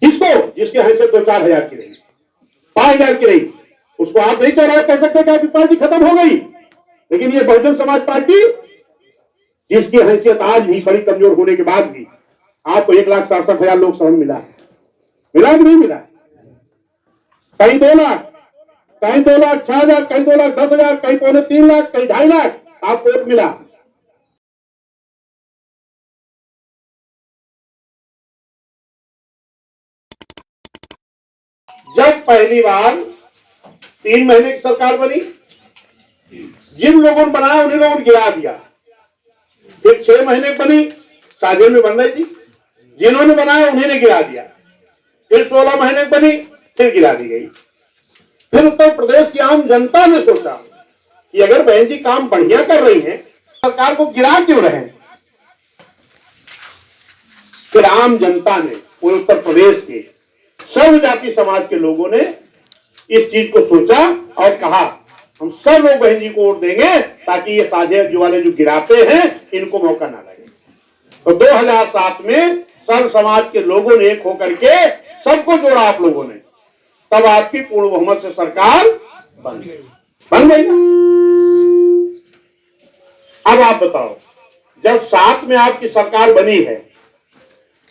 किसको? जिसकी हैसियत 2-4 हजार की रही, 5 हजार की रही, उसको आप नहीं चौराहे कह सकते कि आपकी पार्टी खत्म हो गई। लेकिन ये बहुजन समाज पार्टी, जिसकी हैसियत आज भी बड़ी कमजोर होने के बाद भी आपको 1,67,000 लोकसभा में मिला है, मिला कि नहीं मिला? कहीं 2 लाख, कहीं 2,06,000, कहीं 2,10,000, कहीं 2.25 लाख, कहीं 2.5 लाख आपको वोट मिला। जब पहली बार 3 महीने की सरकार बनी, जिन लोगों ने बनाया उन्हीं लोगों ने गिरा दिया। फिर 6 महीने बनी, साझे में बन रही थी, जिन्होंने बनाया उन्हीं ने गिरा दिया। फिर 16 महीने बनी, फिर गिरा दी गई। फिर उत्तर प्रदेश की आम जनता ने सोचा कि अगर बहन जी काम बढ़िया कर रही हैं, सरकार को गिरा क्यों रहे हैं? फिर आम जनता ने, उत्तर प्रदेश के सर्व जाति समाज के लोगों ने इस चीज को सोचा और कहा हम सब लोग बहन जी को वोट देंगे ताकि ये साझे वाले जो गिराते हैं इनको मौका ना लगे। तो 2007 में सर्व समाज के लोगों ने एक होकर के सबको जोड़ा आप लोगों ने, तब आपकी पूर्ण बहुमत से सरकार बन गई। अब आप बताओ, जब 7 में आपकी सरकार बनी है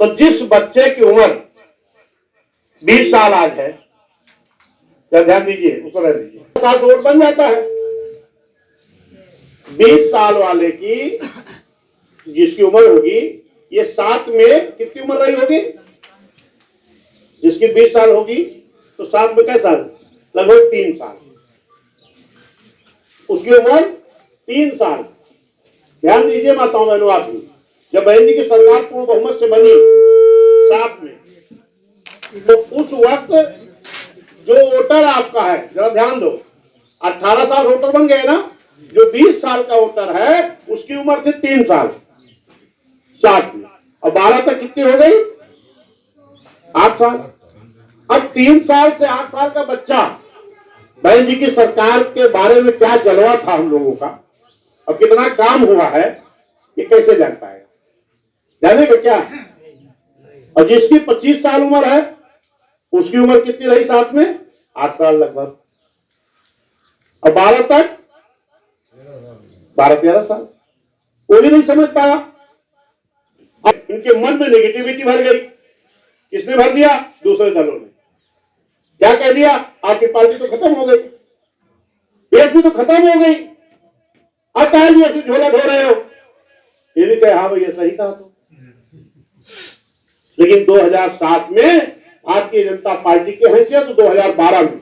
तो जिस बच्चे की उम्र 20 साल आज है, क्या ध्यान दीजिए, उसको रह दीजिए, 7 वोट बन जाता है। 20 साल वाले की जिसकी उम्र होगी, ये 7 में कितनी उम्र रही होगी? जिसकी 20 साल होगी तो 7 में कैसा? लगभग 3 साल। उसकी उम्र 3 साल। ध्यान दीजिए माताओं बहनों, आप भी जब बहन जी की सरकार पूर्ण बहुमत से बनी 7 में, तो उस वक्त जो वोटर आपका है, जरा ध्यान दो, 18 साल वोटर बन गए ना, जो 20 साल का वोटर है उसकी उम्र थी 3 साल 7 में, और 12 तक कितनी हो गई? 8 साल। अब 3 साल से 8 साल का बच्चा बहन जी की सरकार के बारे में क्या जलवा था हम लोगों का और कितना काम हुआ है, ये कैसे जान पाएगा? जाने का क्या? और जिसकी 25 साल उम्र है उसकी उम्र कितनी रही 7 में? 8 साल लगभग। और 12 तक 12-13 साल। वो भी नहीं समझ पाया। अब इनके मन में नेगेटिविटी भर गई। किसने भर दिया? दूसरे दलों ने। क्या कह दिया? आपकी पार्टी तो खत्म हो गई, बीएसपी तो खत्म हो गई, अब कहा बीएसपी झोला धो रहे हो। ये भी कहे हाँ भैया सही कहा तो। लेकिन 2007 में भारतीय जनता पार्टी की हैसियत, 2012 में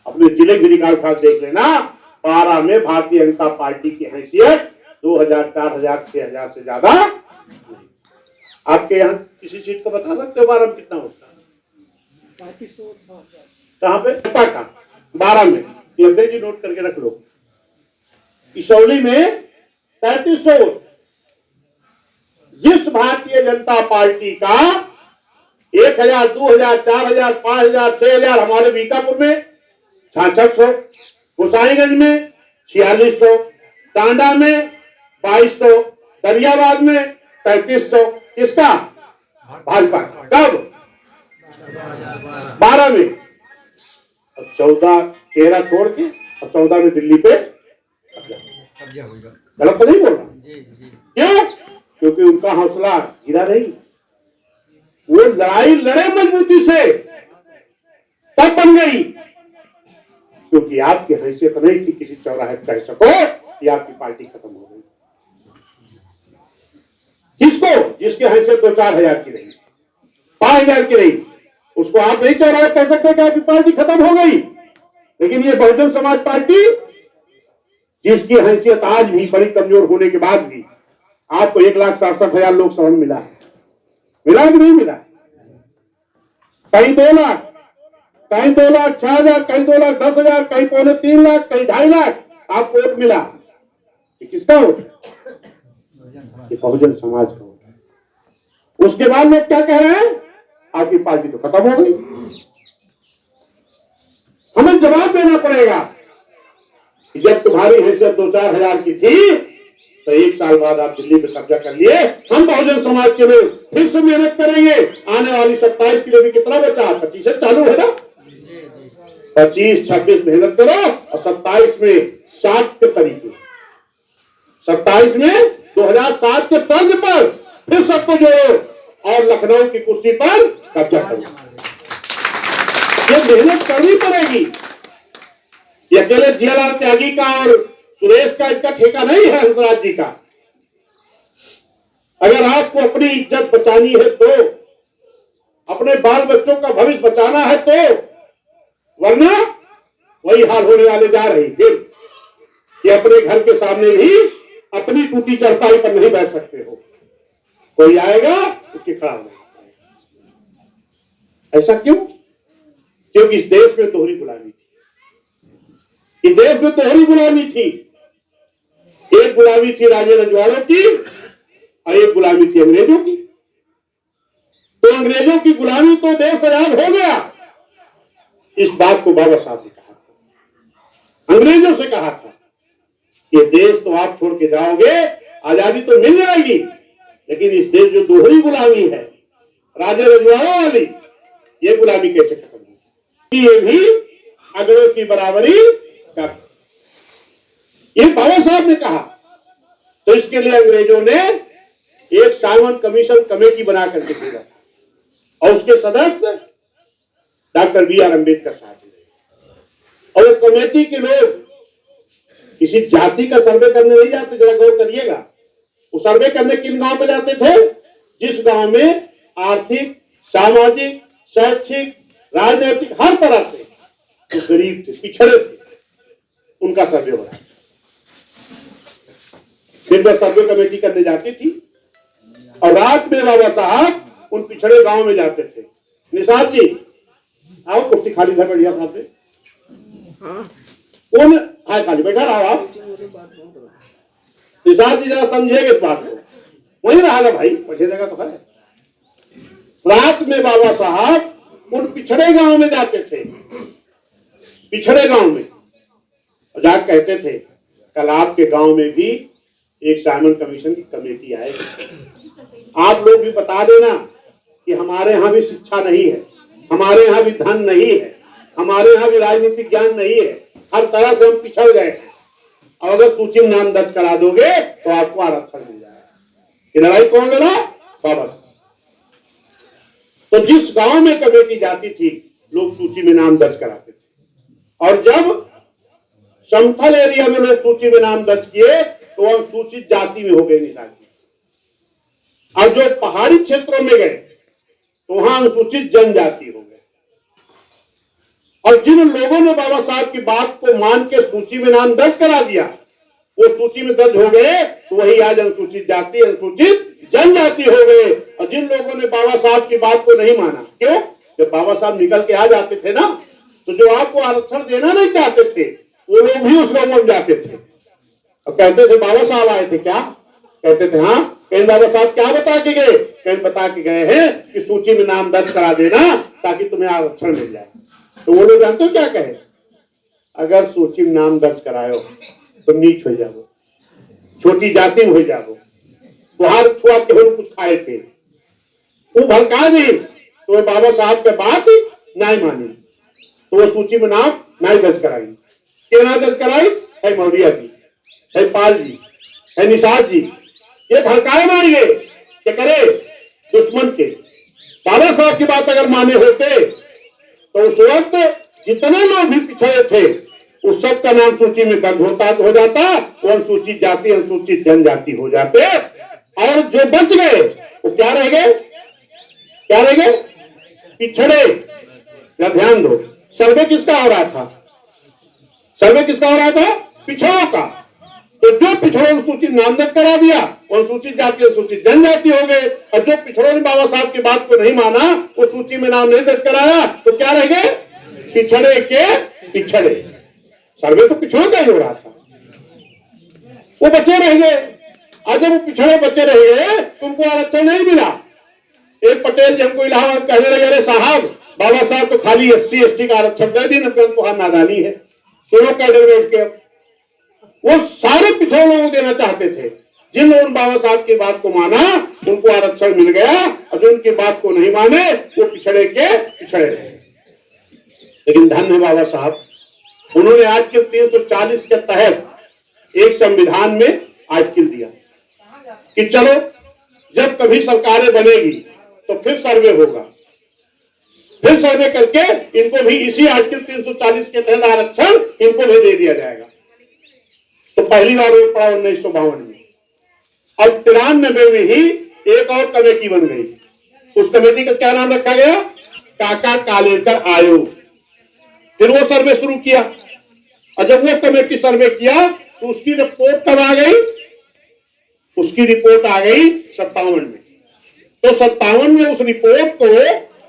अपने जिले की रिकॉर्ड उठा देख लेना, 12 में भारतीय जनता पार्टी की हैसियत 2,000, 4,000, 6,000 से ज्यादा। आपके यहाँ किसी सीट को बता सकते हो 12 में कितना होता है? कहाँ पे? का 12 में ये जी नोट करके रख लो। इसौली में 3300 वोट। जिस भारतीय जनता पार्टी का 1,000, 2,000, 4,000, 5,000, 6,000, हमारे बीकापुर में 6600, गोसाईगंज में 4600, टांडा में 2200, दरियाबाद में 3300। किसका? भाजपा। कब? 12 में। अब 13 छोड़ के अब 14 में दिल्ली पे गलत तो नहीं बोल रहा? क्यों? क्योंकि उनका हौसला गिरा नहीं। वो लड़ाई लड़े मजबूती से, तब बन गई। क्योंकि आपकी हैसियत नहीं थी किसी चौराहे कह सको कि आपकी पार्टी खत्म हो गई। किसको? जिसकी हैसियत 2-4 हजार की रही, 5,000 की रही, उसको आप नहीं चौराहे कह सकते कि आपकी पार्टी खत्म हो गई। लेकिन ये बहुजन समाज पार्टी, जिसकी हैसियत आज भी बड़ी कमजोर होने के बाद भी आपको 1,67,000 लोकसभा में मिला है, मिला कि नहीं मिला? कहीं 2 लाख, कहीं 2,06,000, कहीं 2,10,000, कहीं 2.25 लाख, कहीं 2.5 लाख आपको वोट मिला। ये किसका वोट? ये बहुजन समाज का वोट है। उसके बाद लोग क्या कह रहे हैं? आपकी पार्टी तो खत्म हो गई। हमें जवाब देना पड़ेगा। जब तुम्हारी हैसियत 2-4 हजार की थी तो 1 साल बाद आप दिल्ली में कब्जा कर लिए। हम बहुजन समाज के लोग फिर से मेहनत करेंगे। आने वाली 27 के लिए भी कितना बचा? 25 से चालू है ना। 25-26 मेहनत करो और 27 में 60 के तरीके, 27 में 2007 के तर्ज पर फिर सबको जोड़ो और लखनऊ की कुर्सी पर कब्जा करो। ये मेहनत करनी पड़ेगी। ये अकेले जियालाल त्यागी का और सुरेश का इसका ठेका नहीं है, हंसराज जी का। अगर आपको अपनी इज्जत बचानी है तो, अपने बाल बच्चों का भविष्य बचाना है तो, वरना वही हाल होने वाले जा रही है कि अपने घर के सामने भी अपनी टूटी चरपाई पर नहीं बैठ सकते हो। कोई आएगा उसके खड़ा नहीं। ऐसा क्यों? क्योंकि इस देश में दोहरी गुलामी थी। इस देश में दोहरी गुलामी थी। एक गुलामी थी राजे रजवाड़ों की और एक गुलामी थी अंग्रेजों की। तो अंग्रेजों की गुलामी तो देश आजाद हो गया। इस बात को बाबा साहब ने कहा था, अंग्रेजों से कहा था, ये देश तो आप छोड़ के जाओगे, आजादी तो मिल जाएगी, लेकिन इस देश जो दोहरी गुलामी है राजे रजवाड़ों वाली, ये गुलामी कैसे खत्म होगी? ये भी अगड़ों की बराबरी कर, ये बाबा साहब ने कहा। तो इसके लिए अंग्रेजों ने एक साइमन कमीशन कमेटी बना करके भेजा था और उसके सदस्य डॉक्टर बी.आर. अम्बेडकर साहब थे। और कमेटी के लोग किसी जाति का सर्वे करने नहीं जाते, जरा गौर करिएगा। वो सर्वे करने किन गांव में जाते थे? जिस गांव में आर्थिक, सामाजिक, शैक्षिक, राजनीतिक हर तरह से जो गरीब थे, पिछड़े थे, उनका सर्वे हो रहा। दिन भर सर्वे कमेटी करने जाती थी और रात में बाबा साहब उन पिछड़े गांव में जाते थे। निषाद जी आओ, कुर्सी खाली था, बढ़िया साहब से कौन है? खाली बैठा रहा आप। निषाद जी जरा समझिएगा इस बात को। वही रहा भाई, बैठे जगह तो है। रात में बाबा साहब उन पिछड़े गांव में जाते थे, पिछड़े गांव में, और जाकर कहते थे कल आपके गांव में भी एक साइमन कमीशन की कमेटी आएगी, आप लोग भी बता देना कि हमारे यहाँ भी शिक्षा नहीं है, हमारे यहाँ भी धन नहीं है, हमारे यहाँ भी राजनीतिक ज्ञान नहीं है, हर तरह से हम पिछड़ गए हैं, और अगर सूची में नाम दर्ज करा दोगे तो आपको आरक्षण मिल जाएगा। ये लड़ाई कौन लड़ा? बाबा। तो जिस गांव में कमेटी जाती थी लोग सूची में नाम दर्ज कराते थे, और जब समतल एरिया में लोग सूची में नाम दर्ज किए तो हम सूचित जाति में हो गए निशान। और जो पहाड़ी क्षेत्रों में गए तो वहां अनुसूचित जनजाति हो गए। और जिन लोगों ने बाबा साहब की बात को मान के सूची में नाम दर्ज करा दिया, वो सूची में दर्ज हो गए, तो वही आज अनुसूचित जाति, अनुसूचित जनजाति हो गए। और जिन लोगों ने बाबा साहब की बात को नहीं माना, क्यों? जब बाबा साहब निकल के आ जाते थे ना, तो जो आपको आरक्षण देना नहीं चाहते थे वो लोग भी उस गांव में जाते थे और कहते थे बाबा साहब आए थे क्या? कहते थे हाँ। कहीं बाबा साहब क्या बता के गए? कहीं बता के गए हैं कि सूची में नाम दर्ज करा देना ताकि तुम्हें आरक्षण मिल जाए। तो वो लोग जानते हो क्या कहे? अगर सूची में नाम दर्ज करायो तो नीच हो जाओ, छोटी जाति में हो जाओ, तुहार छुआ के कुछ खाए थे, वो भड़का दी, तो बाबा साहब के बात नहीं मानी, तो वो सूची में नाम नहीं दर्ज कराई। क्या नाम दर्ज कराई? है मौर्या जी, है पाल जी, है निषाद जी, ये भड़काए मारेंगे क्या करे दुश्मन के। बाबा साहब की बात अगर माने होते तो उस वक्त जितने लोग भी पिछड़े थे उस सब का नाम सूची में दर्ज हो जाता, वो अनुसूचित जाति, अनुसूचित जनजाति हो जाते। और जो बच गए वो क्या रह गए? क्या रह गए? पिछड़े। या ध्यान दो, सर्वे किसका हो रहा था? सर्वे किसका हो रहा था? पिछड़ों का। तो जो पिछड़ों ने सूची नाम दर्ज करा दिया और अनुसूचित जाति, अनुसूचित जनजाति हो गए। और जो पिछड़ों ने बाबा साहब की बात को नहीं माना, वो सूची में नाम नहीं दर्ज कराया, तो क्या रह गए? पिछड़े के पिछड़े। सर्वे तो पिछड़ों का ही हो रहा था, वो बच्चे रह गए। और जब वो पिछड़े बच्चे रह गए तो उनको आरक्षण नहीं मिला। एक पटेल जी हमको इलाहाबाद कहने लगे, अरे साहब बाबा साहब तो खाली SC ST का आरक्षण दे दी, तो हाँ नादानी है। सुनो कैडर बैठ के, वो सारे पिछड़े लोगों को देना चाहते थे जिन लोगों ने बाबा साहब की बात को माना उनको आरक्षण मिल गया, और जो उनकी बात को नहीं माने वो पिछड़े के पिछड़े रहे। लेकिन धन्य है बाबा साहब, उन्होंने आज के 340 के तहत एक संविधान में आर्टिकल दिया कि चलो जब कभी सरकारें बनेगी तो फिर सर्वे होगा, फिर सर्वे करके इनको भी इसी आर्टिकल 340 के तहत आरक्षण इनको भी दे दिया जाएगा। तो पहली बार वो पड़ा 1952 में। अब 93 में ही एक और कमेटी बन गई। उस कमेटी का क्या नाम रखा गया? काका कालेकर आयोग। फिर वो सर्वे शुरू किया, और जब वो कमेटी सर्वे किया तो उसकी रिपोर्ट कब आ गई? उसकी रिपोर्ट आ गई 57 में। तो 57 में उस रिपोर्ट को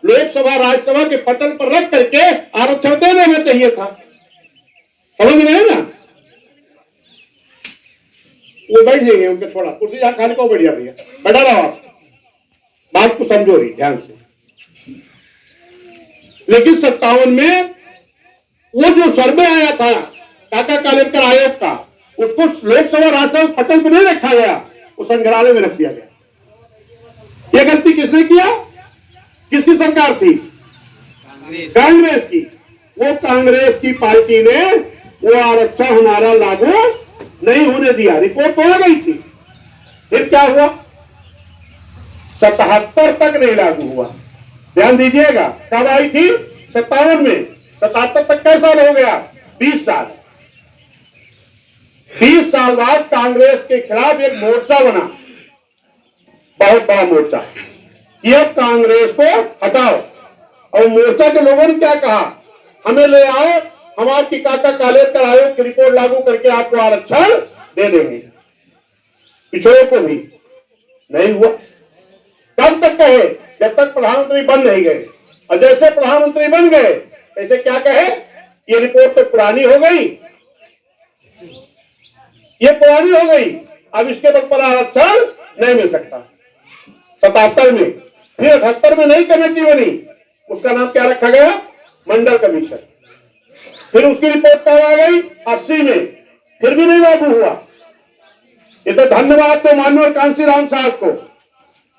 लोकसभा राज्यसभा के पटल पर रख करके आरक्षण दे देना चाहिए था। समझ रहे हैं ना? वो बैठ जाएंगे, उनके थोड़ा कुर्सी जहां खाने को बढ़िया भैया बैठा रहो, आप बात को समझो रही ध्यान से। लेकिन 57 में वो जो सर्वे आया था काका कालेकर आयोग का, उसको लोकसभा राज्यसभा पटल पर नहीं रखा गया, वो संग्रहालय में रख दिया गया। ये गलती किसने किया? किसकी सरकार थी? कांग्रेस की। वो कांग्रेस की पार्टी ने वो आरक्षण हमारा लागू नहीं होने दिया। रिपोर्ट तो आ गई थी, फिर क्या हुआ? 77 तक नहीं लागू हुआ। ध्यान दीजिएगा, कब आई थी? 57 में। 77 तक कैसा साल हो गया? 20 साल। 20 साल बाद कांग्रेस के खिलाफ एक मोर्चा बना, बहुत बड़ा मोर्चा, ये कांग्रेस को हटाओ। और मोर्चा के लोगों ने क्या कहा? हमें ले आओ, हम आपकी काका कालेकर आयोग की रिपोर्ट लागू करके आपको आरक्षण दे देंगे। पिछड़ों को भी नहीं हुआ। कब तक कहे? जब तक प्रधानमंत्री बन नहीं गए। और जैसे प्रधानमंत्री बन गए ऐसे क्या कहे? ये रिपोर्ट तो पुरानी हो गई, ये पुरानी हो गई, अब इसके बल पर आरक्षण नहीं मिल सकता। 77 में, फिर 78 में नई कमेटी बनी, उसका नाम क्या रखा गया? मंडल कमीशन। फिर उसकी रिपोर्ट कब आ गई? 80 में, फिर भी नहीं लागू हुआ। ये तो धन्यवाद तो माननीय कांशीराम साहब को,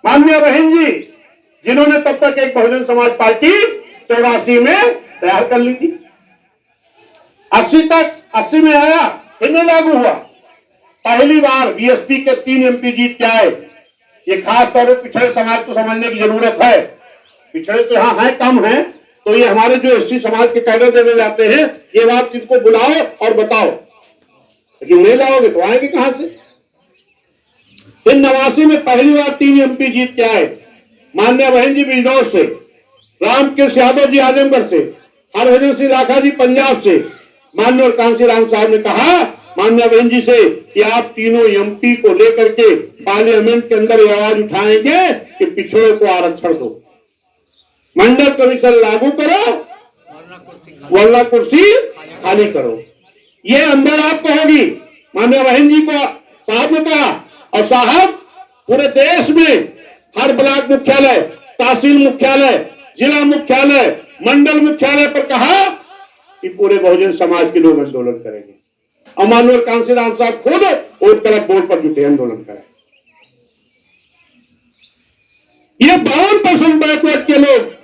माननीय बहन जी, जिन्होंने तब तक एक बहुजन समाज पार्टी 84 में तैयार कर ली थी। 80 में आया, फिर नहीं लागू हुआ। पहली बार बीएसपी के 3 एमपी जीत के आए। ये खास तौर पर पिछड़े समाज को समझने की जरूरत है। पिछड़े तो यहाँ है, कम है, तो ये हमारे जो एससी समाज के कैडर देने जाते हैं, ये बात इनको बुलाओ और बताओ, लेकिन नहीं लाओगे तो आएंगे कहां से? फिर 89 में पहली बार 3 एमपी जीत के आए, माननीय बहन जी बिजनौर से, रामकृष्ण यादव जी आजमगढ़ से, हरभजन सिंह लाखा जी पंजाब से। माननीय कांशीराम साहब ने कहा माननीय बहन जी से कि आप तीनों एमपी को लेकर के पार्लियामेंट के अंदर आवाज उठाएंगे कि पिछड़ों को आरक्षण दो, मंडल कमीशन लागू करो, वरना कुर्सी खाली करो। ये अंदर आपको होगी। माननीय बहन जी को साहब ने कहा, और साहब पूरे देश में हर ब्लॉक मुख्यालय, तहसील मुख्यालय, जिला मुख्यालय, मंडल मुख्यालय पर कहा कि पूरे बहुजन समाज के लोग आंदोलन करेंगे। और माननीय कांशीराम साहब खुद और तरफ बोर्ड पर जुटे आंदोलन करें। ये 52% बैकवर्ड के लोग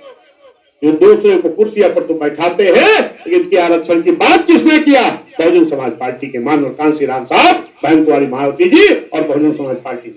जो दूसरे को कुर्सियां पर तो बैठाते हैं, लेकिन इनके आरक्षण की बात किसने किया? बहुजन समाज पार्टी के माननीय कांशीराम साहब, बहन कुमारी मायावती जी और बहुजन समाज पार्टी।